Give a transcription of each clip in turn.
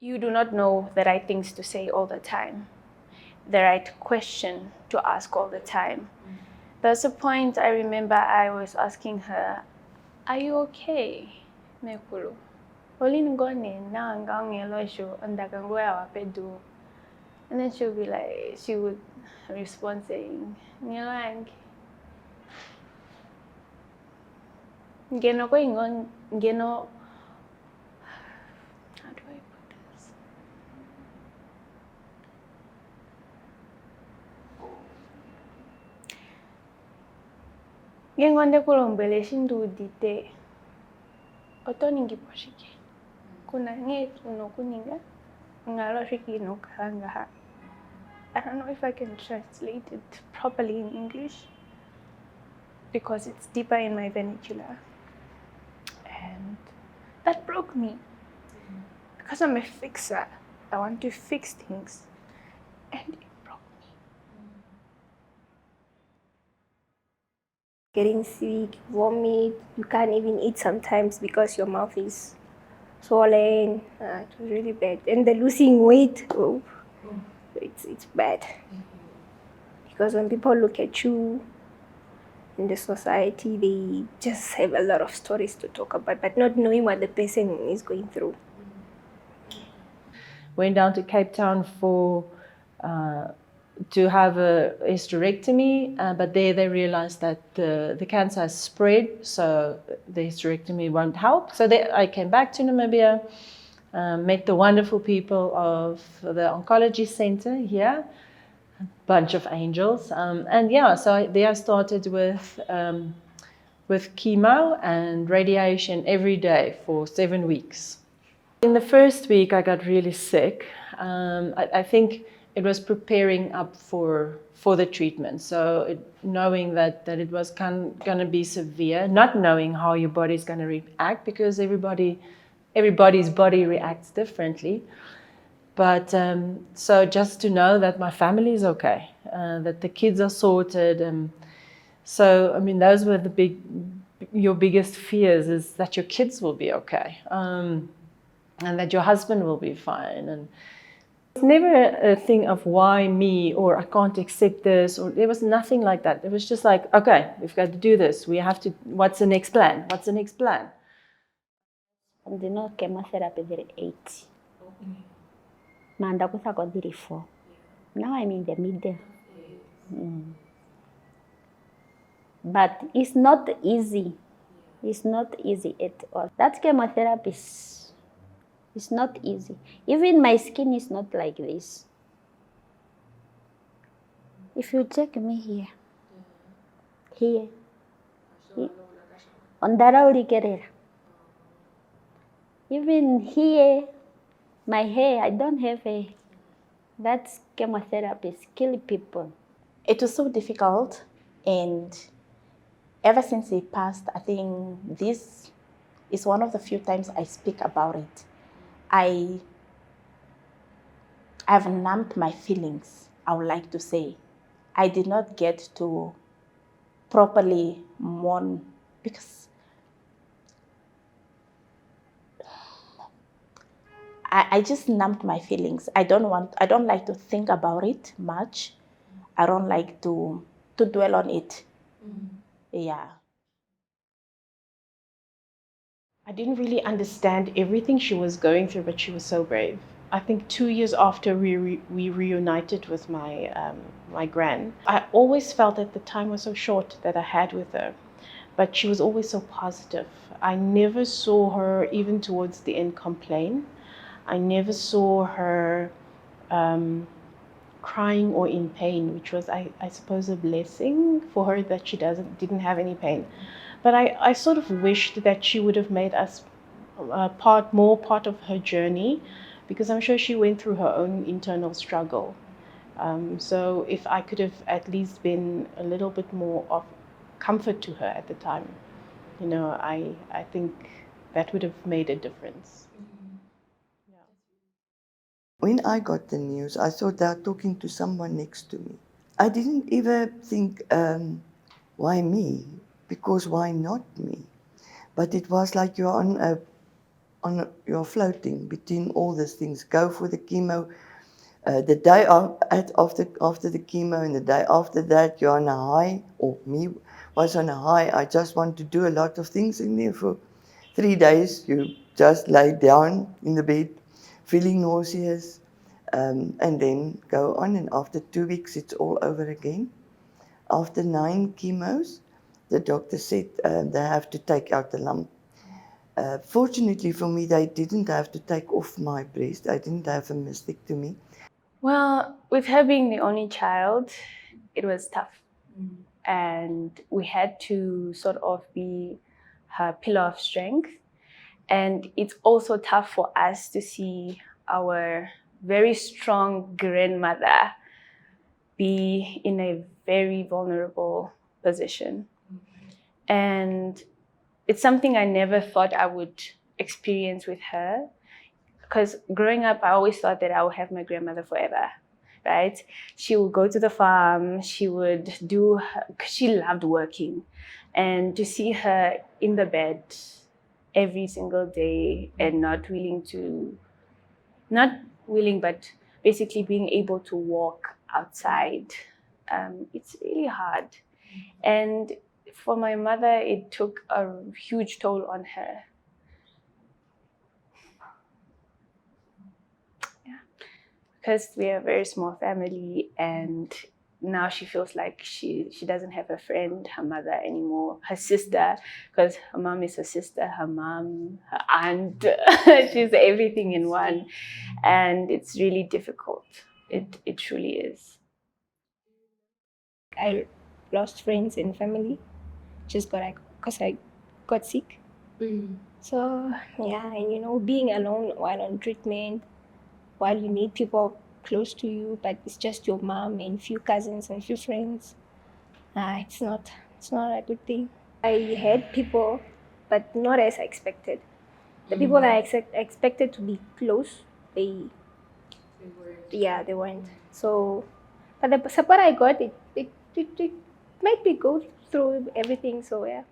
You do not know the right things to say all the time, the right question to ask all the time. There's a point I remember I was asking her, "Are you okay, Mekulu? Olingone na ngangelosho andakangwea wapedu." And then she would respond saying, "Ngilangi. Ngeno ko ingon ngeno." How do I put this? Ngengonde kulombele shindudite. Otoningi poshike. Kuna ngetu no kuninga. Ngalo shiki no kalangaha. I don't know if I can translate it properly in English because it's deeper in my vernacular. And that broke me. Because I'm a fixer. I want to fix things. And it broke me. Getting sick, vomit, you can't even eat sometimes because your mouth is swollen. It was really bad. And the losing weight, it's bad. Because when people look at you in the society, they just have a lot of stories to talk about, but not knowing what the person is going through. Went down to Cape Town to have a hysterectomy, but there they realized that the cancer has spread, so the hysterectomy won't help. So I came back to Namibia, met the wonderful people of the oncology center here, a bunch of angels, so there I started with chemo and radiation every day for 7 weeks. In the first week, I got really sick. I think it was preparing up for the treatment. So knowing that it was going to be severe, not knowing how your body's going to react, because everybody's body reacts differently. But so just to know that my family is okay, that the kids are sorted. So, I mean, those were your biggest fears, is that your kids will be okay. And that your husband will be fine. And it's never a thing of why me, or I can't accept this, or there was nothing like that. It was just like, okay, we've got to do this. We have to, what's the next plan? What's the next plan? I did not chemotherapy there 8. Manda kusako there 4. Now I'm in the middle. But it's not easy. It's not easy at all. That chemotherapy is not easy. Even my skin is not like this. If you check me here, on Darauli Kerera, even here, my hair, I don't have a. That's chemotherapy, kill people. It was so difficult, and ever since he passed, I think this is one of the few times I speak about it. I've numbed my feelings, I would like to say. I did not get to properly mourn because I just numbed my feelings. I don't like to think about it much. I don't like to dwell on it. Yeah. I didn't really understand everything she was going through, but she was so brave. I think 2 years after we reunited with my gran, I always felt that the time was so short that I had with her, but she was always so positive. I never saw her, even towards the end, complain. I never saw her crying or in pain, which was, I suppose, a blessing for her, that she didn't have any pain. But I sort of wished that she would have made us more part of her journey, because I'm sure she went through her own internal struggle. So if I could have at least been a little bit more of comfort to her at the time, I think that would have made a difference. When I got the news, I thought they were talking to someone next to me. I didn't even think, why me? Because why not me? But it was like you're on you're floating between all these things. Go for the chemo. The day after the chemo and the day after that, you're on a high, or me was on a high. I just want to do a lot of things in there for 3 days. You just lay down in the bed, feeling nauseous, and then go on. And after 2 weeks, it's all over again. After 9 chemos, the doctor said they have to take out the lump. Fortunately for me, they didn't have to take off my breast. I didn't have a mastectomy. Well, with her being the only child, it was tough. And we had to sort of be her pillar of strength. And it's also tough for us to see our very strong grandmother be in a very vulnerable position. And it's something I never thought I would experience with her. Because growing up, I always thought that I would have my grandmother forever, right? She would go to the farm, she would do, she loved working. And to see her in the bed every single day and not willing, but basically being able to walk outside, it's really hard. And for my mother, it took a huge toll on her. Because we are a very small family, and now she feels like she doesn't have a friend, her mother anymore, her sister, because her mom is her sister, her mom, her aunt. She's everything in one, and it's really difficult. It truly is. I lost friends and family just because I got sick. So yeah, and being alone while on treatment, while you need people close to you, but it's just your mom and few cousins and few friends. It's not a good thing. I had people, but not as I expected. The people that I expected to be close, they weren't. So, but the support I got, it made me go through everything. So yeah.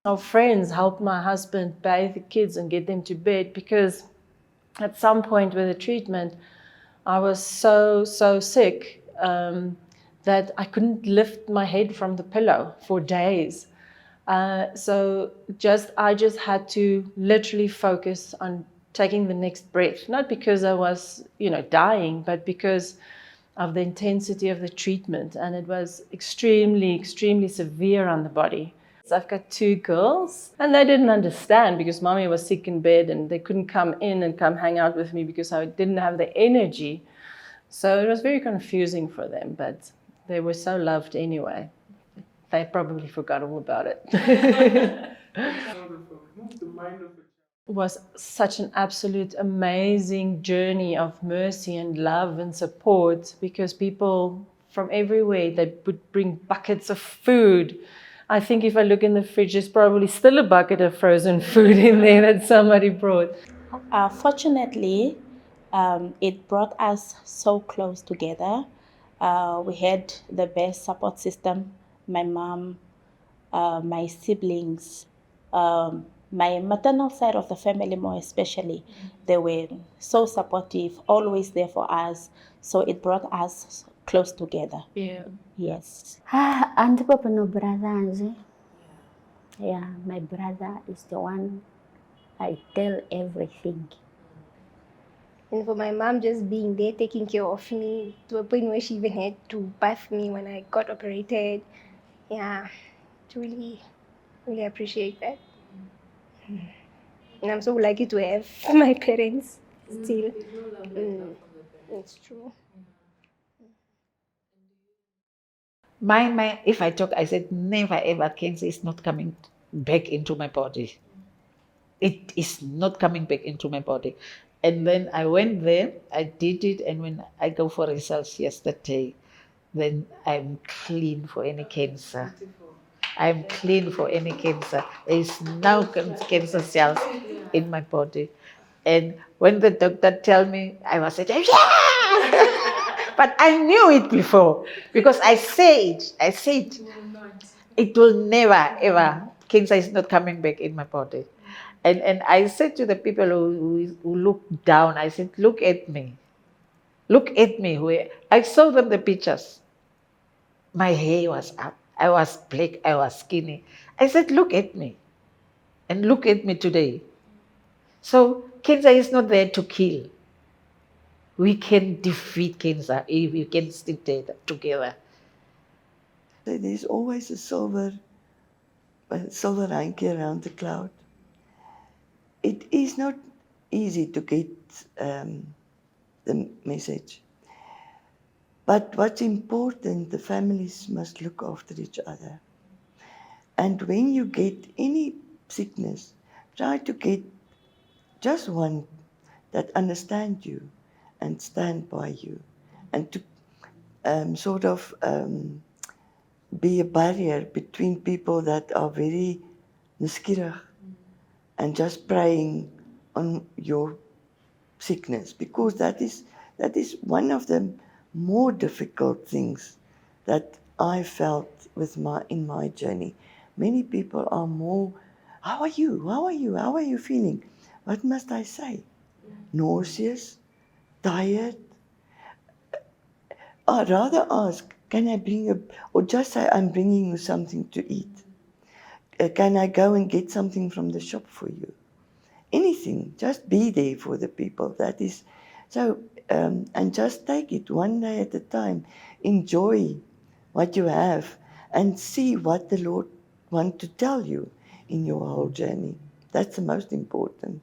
Our friends helped my husband bathe the kids and get them to bed, because at some point with the treatment, I was so sick that I couldn't lift my head from the pillow for days. So I just had to literally focus on taking the next breath, not because I was, dying, but because of the intensity of the treatment. And it was extremely severe on the body. So I've got 2 girls, and they didn't understand because mommy was sick in bed and they couldn't come in and come hang out with me because I didn't have the energy. So it was very confusing for them, but they were so loved anyway. They probably forgot all about it. It was such an absolute amazing journey of mercy and love and support, because people from everywhere, they would bring buckets of food. I think if I look in the fridge, there's probably still a bucket of frozen food in there that somebody brought. Fortunately, it brought us so close together. We had the best support system. My mom, my siblings, my maternal side of the family more especially, they were so supportive, always there for us. So it brought us close together. Yeah. Yes. And Papa no brother, yeah, my brother is the one I tell everything. And for my mom just being there, taking care of me to a point where she even had to bath me when I got operated. Yeah, really, really appreciate that. And I'm so lucky to have my parents still. It's true. If I talk, I said never ever cancer is not coming back into my body. It is not coming back into my body. And then I went there, I did it, and when I go for results yesterday, then I'm clean for any cancer. I'm clean for any cancer. There is no cancer cells in my body. And when the doctor tell me, I was saying, yeah! But I knew it before, because I said, it will never, ever, cancer is not coming back in my body. And I said to the people who looked down, I said, look at me. Look at me. I showed them the pictures. My hair was up. I was black. I was skinny. I said, look at me. And look at me today. So cancer is not there to kill. We can defeat cancer if we can stick together. There's always a silver randjie around the cloud. It is not easy to get the message. But what's important, the families must look after each other. And when you get any sickness, try to get just one that understands you and stand by you, and to be a barrier between people that are very nuskierig and just preying on your sickness, because that is one of the more difficult things that I felt in my journey. Many people are more, how are you? How are you? How are you feeling? What must I say? Nauseous, tired. I'd rather ask, can I bring you, or just say, I'm bringing you something to eat. Can I go and get something from the shop for you? Anything, just be there for the people. That is so, and just take it one day at a time. Enjoy what you have and see what the Lord wants to tell you in your whole journey. That's the most important.